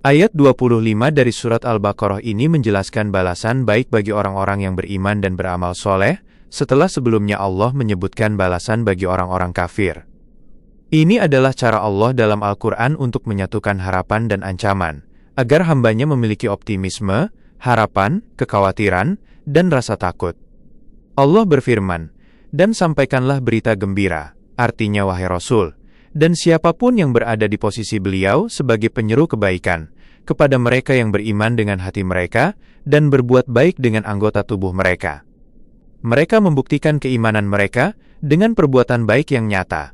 Ayat 25 dari surat Al-Baqarah ini menjelaskan balasan baik bagi orang-orang yang beriman dan beramal soleh, setelah sebelumnya Allah menyebutkan balasan bagi orang-orang kafir. Ini adalah cara Allah dalam Al-Quran untuk menyatukan harapan dan ancaman, agar hambanya memiliki optimisme, harapan, kekhawatiran, dan rasa takut. Allah berfirman, "Dan sampaikanlah berita gembira," artinya wahai Rasul, dan siapapun yang berada di posisi beliau sebagai penyeru kebaikan, kepada mereka yang beriman dengan hati mereka, dan berbuat baik dengan anggota tubuh mereka. Mereka membuktikan keimanan mereka dengan perbuatan baik yang nyata.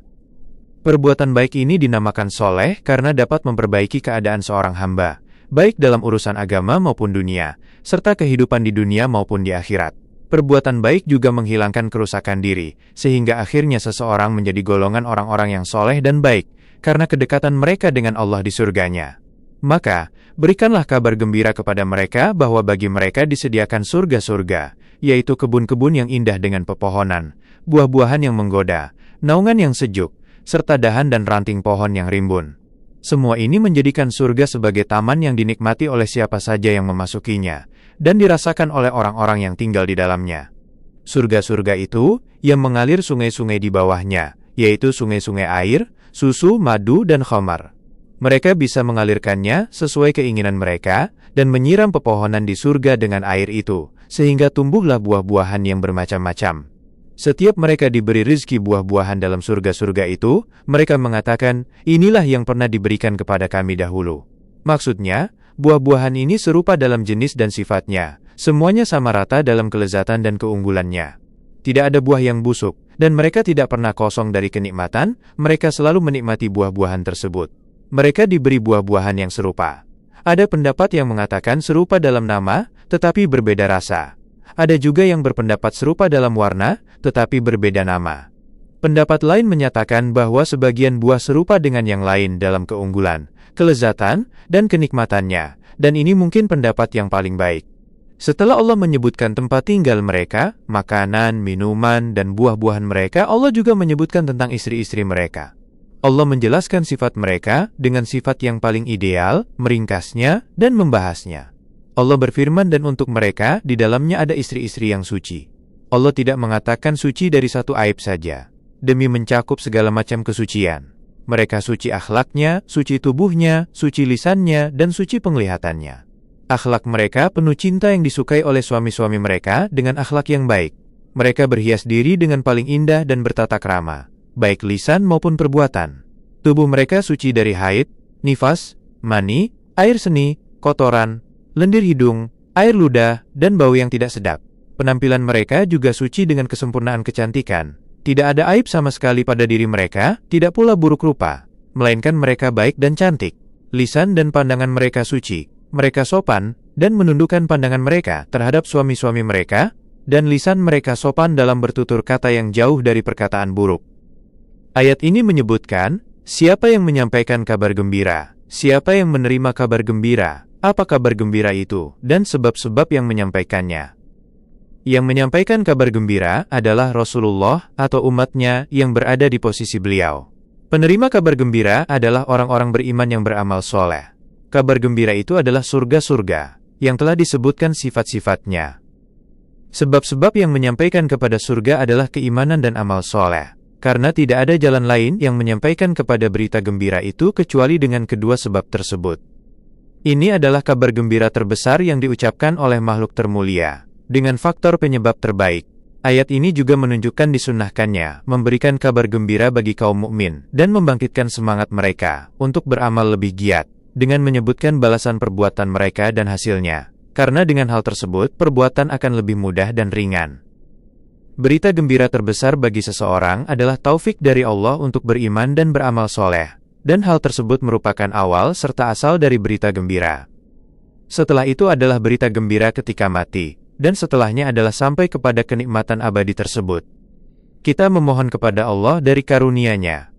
Perbuatan baik ini dinamakan soleh karena dapat memperbaiki keadaan seorang hamba, baik dalam urusan agama maupun dunia, serta kehidupan di dunia maupun di akhirat. Perbuatan baik juga menghilangkan kerusakan diri, sehingga akhirnya seseorang menjadi golongan orang-orang yang soleh dan baik, karena kedekatan mereka dengan Allah di surganya. Maka, berikanlah kabar gembira kepada mereka bahwa bagi mereka disediakan surga-surga, yaitu kebun-kebun yang indah dengan pepohonan, buah-buahan yang menggoda, naungan yang sejuk, serta dahan dan ranting pohon yang rimbun. Semua ini menjadikan surga sebagai taman yang dinikmati oleh siapa saja yang memasukinya, dan dirasakan oleh orang-orang yang tinggal di dalamnya. Surga-surga itu, yang mengalir sungai-sungai di bawahnya, yaitu sungai-sungai air, susu, madu, dan khamar. Mereka bisa mengalirkannya sesuai keinginan mereka, dan menyiram pepohonan di surga dengan air itu, sehingga tumbuhlah buah-buahan yang bermacam-macam. Setiap mereka diberi rezeki buah-buahan dalam surga-surga itu, mereka mengatakan, "Inilah yang pernah diberikan kepada kami dahulu." Maksudnya, buah-buahan ini serupa dalam jenis dan sifatnya, semuanya sama rata dalam kelezatan dan keunggulannya. Tidak ada buah yang busuk, dan mereka tidak pernah kosong dari kenikmatan, mereka selalu menikmati buah-buahan tersebut. Mereka diberi buah-buahan yang serupa. Ada pendapat yang mengatakan serupa dalam nama, tetapi berbeda rasa. Ada juga yang berpendapat serupa dalam warna, tetapi berbeda nama. Pendapat lain menyatakan bahwa sebagian buah serupa dengan yang lain dalam keunggulan, kelezatan, dan kenikmatannya, dan ini mungkin pendapat yang paling baik. Setelah Allah menyebutkan tempat tinggal mereka, makanan, minuman, dan buah-buahan mereka, Allah juga menyebutkan tentang istri-istri mereka. Allah menjelaskan sifat mereka dengan sifat yang paling ideal, meringkasnya, dan membahasnya. Allah berfirman, "Dan untuk mereka, di dalamnya ada istri-istri yang suci." Allah tidak mengatakan suci dari satu aib saja, demi mencakup segala macam kesucian. Mereka suci akhlaknya, suci tubuhnya, suci lisannya, dan suci penglihatannya. Akhlak mereka penuh cinta yang disukai oleh suami-suami mereka dengan akhlak yang baik. Mereka berhias diri dengan paling indah dan bertata krama, baik lisan maupun perbuatan. Tubuh mereka suci dari haid, nifas, mani, air seni, kotoran, lendir hidung, air ludah, dan bau yang tidak sedap. Penampilan mereka juga suci dengan kesempurnaan kecantikan. Tidak ada aib sama sekali pada diri mereka, tidak pula buruk rupa, melainkan mereka baik dan cantik. Lisan dan pandangan mereka suci. Mereka sopan, dan menundukkan pandangan mereka terhadap suami-suami mereka, dan lisan mereka sopan dalam bertutur kata yang jauh dari perkataan buruk. Ayat ini menyebutkan, siapa yang menyampaikan kabar gembira, siapa yang menerima kabar gembira, apa kabar gembira itu, dan sebab-sebab yang menyampaikannya. Yang menyampaikan kabar gembira adalah Rasulullah atau umatnya yang berada di posisi beliau. Penerima kabar gembira adalah orang-orang beriman yang beramal soleh. Kabar gembira itu adalah surga-surga, yang telah disebutkan sifat-sifatnya. Sebab-sebab yang menyampaikan kepada surga adalah keimanan dan amal soleh. Karena tidak ada jalan lain yang menyampaikan kepada berita gembira itu kecuali dengan kedua sebab tersebut. Ini adalah kabar gembira terbesar yang diucapkan oleh makhluk termulia, dengan faktor penyebab terbaik. Ayat ini juga menunjukkan disunnahkannya, memberikan kabar gembira bagi kaum mukmin, dan membangkitkan semangat mereka, untuk beramal lebih giat, dengan menyebutkan balasan perbuatan mereka dan hasilnya. Karena dengan hal tersebut, perbuatan akan lebih mudah dan ringan. Berita gembira terbesar bagi seseorang adalah taufik dari Allah untuk beriman dan beramal soleh. Dan hal tersebut merupakan awal serta asal dari berita gembira. Setelah itu adalah berita gembira ketika mati, dan setelahnya adalah sampai kepada kenikmatan abadi tersebut. Kita memohon kepada Allah dari karunia-Nya,